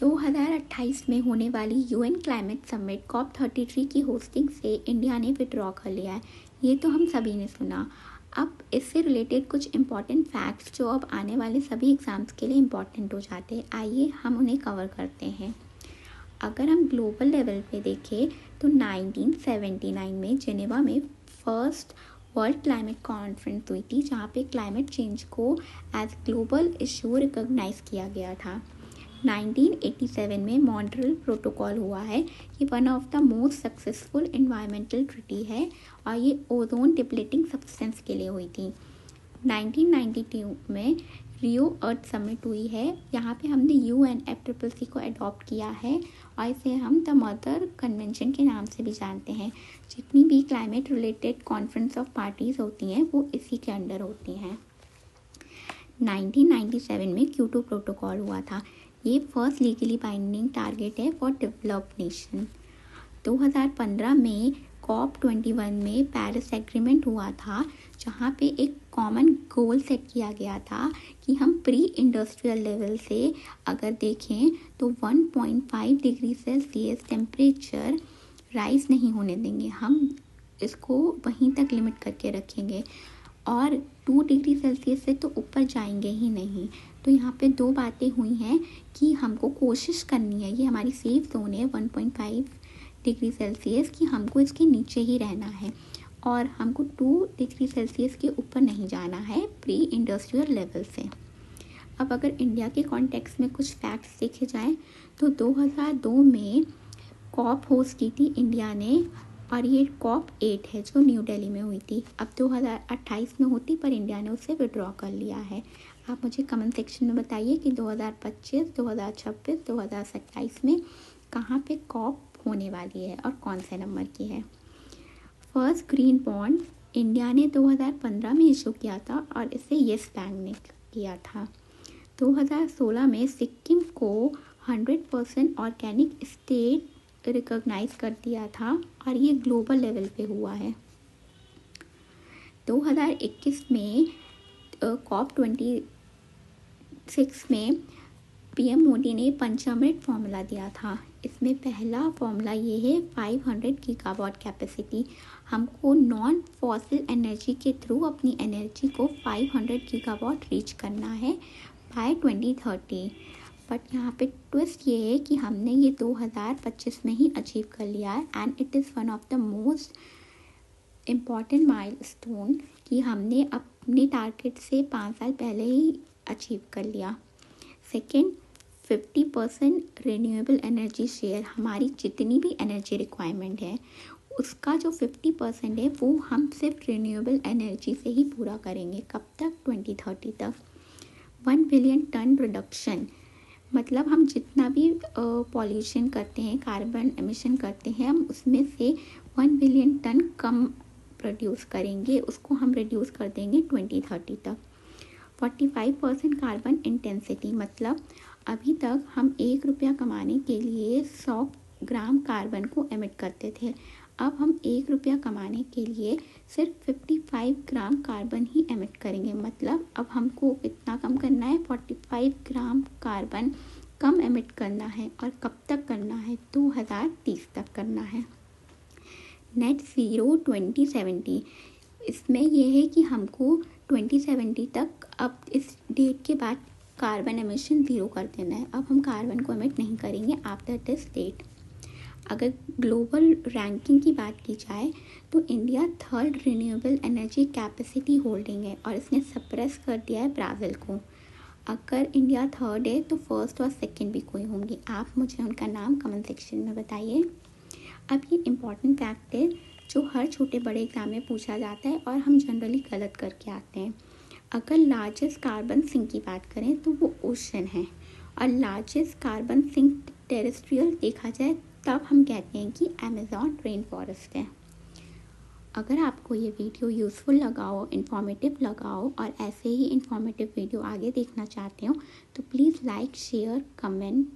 2028 में होने वाली यूएन क्लाइमेट समिट COP33 की होस्टिंग से इंडिया ने विड्रॉ कर लिया है। ये तो हम सभी ने सुना। अब इससे रिलेटेड कुछ इम्पॉर्टेंट फैक्ट्स जो अब आने वाले सभी एग्ज़ाम्स के लिए इम्पॉर्टेंट हो जाते हैं, आइए हम उन्हें कवर करते हैं। अगर हम ग्लोबल लेवल पे देखें तो 1979 में जेनेवा में फर्स्ट वर्ल्ड क्लाइमेट कॉन्फ्रेंस हुई थी, जहाँ पे क्लाइमेट चेंज को एज ग्लोबल इशू रिकॉग्नाइज किया गया था। 1987 में मॉन्ट्रियल प्रोटोकॉल हुआ है। ये one of the most successful environmental treaty है और ये ओजोन डिप्लीटिंग सब्सटेंस के लिए हुई थी। 1992 में रियो अर्थ समिट हुई है। यहाँ पे हमने UNFCCC को अडॉप्ट किया है और इसे हम द मदर कन्वेंशन के नाम से भी जानते हैं। जितनी भी climate related conference of parties होती हैं वो इसी के अंडर होती हैं। 1997 में क्योटो प्रोटोकॉल हुआ था। ये फर्स्ट लीगली बाइंडिंग टारगेट है फॉर डेवलप्ड नेशन। 2015 में COP21 में पेरिस एग्रीमेंट हुआ था, जहाँ पे एक कॉमन गोल सेट किया गया था कि हम प्री इंडस्ट्रियल लेवल से अगर देखें तो 1.5 डिग्री सेल्सियस टेम्परेचर राइज नहीं होने देंगे। हम इसको वहीं तक लिमिट करके रखेंगे और 2 डिग्री सेल्सियस से तो ऊपर जाएंगे ही नहीं। तो यहाँ पे दो बातें हुई हैं कि हमको कोशिश करनी है, ये हमारी सेफ जोन है 1.5 डिग्री सेल्सियस, कि हमको इसके नीचे ही रहना है और हमको 2 डिग्री सेल्सियस के ऊपर नहीं जाना है प्री इंडस्ट्रियल लेवल से। अब अगर इंडिया के कॉन्टेक्स्ट में कुछ फैक्ट्स देखे जाएँ तो 2002 में COP होस्ट की थी इंडिया ने और ये COP8 है जो न्यू दिल्ली में हुई थी। अब 2028 में होती पर इंडिया ने उसे विड्रॉ कर लिया है। आप मुझे कमेंट सेक्शन में बताइए कि 2025, 2026, 2027 में कहाँ पे COP होने वाली है और कौन से नंबर की है। फर्स्ट ग्रीन बॉन्ड इंडिया ने 2015 में इशू किया था और इसे येस बैंक ने किया था। 2016 में सिक्किम को 100% ऑर्गेनिक स्टेट रिकॉग्नाइज कर दिया था और ये ग्लोबल लेवल पे हुआ है। 2021 में COP26 में PM मोदी ने पंचामृत फॉर्मूला दिया था। इसमें पहला फॉर्मूला ये है 500 गीगावाट कैपेसिटी। हमको नॉन फॉसिल एनर्जी के थ्रू अपनी एनर्जी को 500 गीगावाट रीच करना है बाय 2030। बट यहाँ पे ट्विस्ट ये है कि हमने ये 2025 में ही अचीव कर लिया है and it is one of the most important milestone कि हमने अपने टारगेट से 5 साल पहले ही अचीव कर लिया। Second, 50% renewable energy share. हमारी जितनी भी एनर्जी रिक्वायरमेंट है उसका जो 50% है वो हम सिर्फ रिन्यूएबल एनर्जी से ही पूरा करेंगे। कब तक? 2030 तक। 1 बिलियन टन रिडक्शन, मतलब हम जितना भी पॉल्यूशन करते हैं, कार्बन एमिशन करते हैं, हम उसमें से 1 बिलियन टन कम प्रोड्यूस करेंगे, उसको हम रिड्यूस कर देंगे 2030 तक। 45% कार्बन इंटेंसिटी, मतलब अभी तक हम 1 रुपया कमाने के लिए 100 ग्राम कार्बन को एमिट करते थे। अब हम 1 रुपया कमाने के लिए सिर्फ 55 ग्राम कार्बन ही एमिट करेंगे। मतलब अब हमको कितना कम करना है? 45 ग्राम कार्बन कम एमिट करना है। और कब तक करना है? 2030 तक करना है। नेट ज़ीरो 2070, इसमें यह है कि हमको 2070 तक अब इस डेट के बाद कार्बन एमिशन ज़ीरो कर देना है। अब हम कार्बन को एमिट नहीं करेंगे आफ्टर दिस डेट। अगर ग्लोबल रैंकिंग की बात की जाए तो India 3rd renewable energy capacity holding है और इसने सप्रेस कर दिया है ब्राज़ील को। अगर इंडिया 3rd है तो 1st और 2nd भी कोई होंगे। आप मुझे उनका नाम कमेंट सेक्शन में बताइए। अब ये इम्पॉर्टेंट फैक्ट है जो हर छोटे बड़े एग्जाम में पूछा जाता है और हम जनरली गलत करके आते हैं। अगर लार्जेस्ट कार्बन सिंक की बात करें तो वो ओशन है और लार्जेस्ट कार्बन सिंक टेरेस्ट्रियल देखा जाए तब हम कहते हैं कि अमेज़ॉन रेन फॉरेस्ट है। अगर आपको ये वीडियो यूज़फुल लगा हो, इन्फॉर्मेटिव लगा हो और ऐसे ही इन्फॉर्मेटिव वीडियो आगे देखना चाहते हो तो प्लीज़ लाइक, शेयर, कमेंट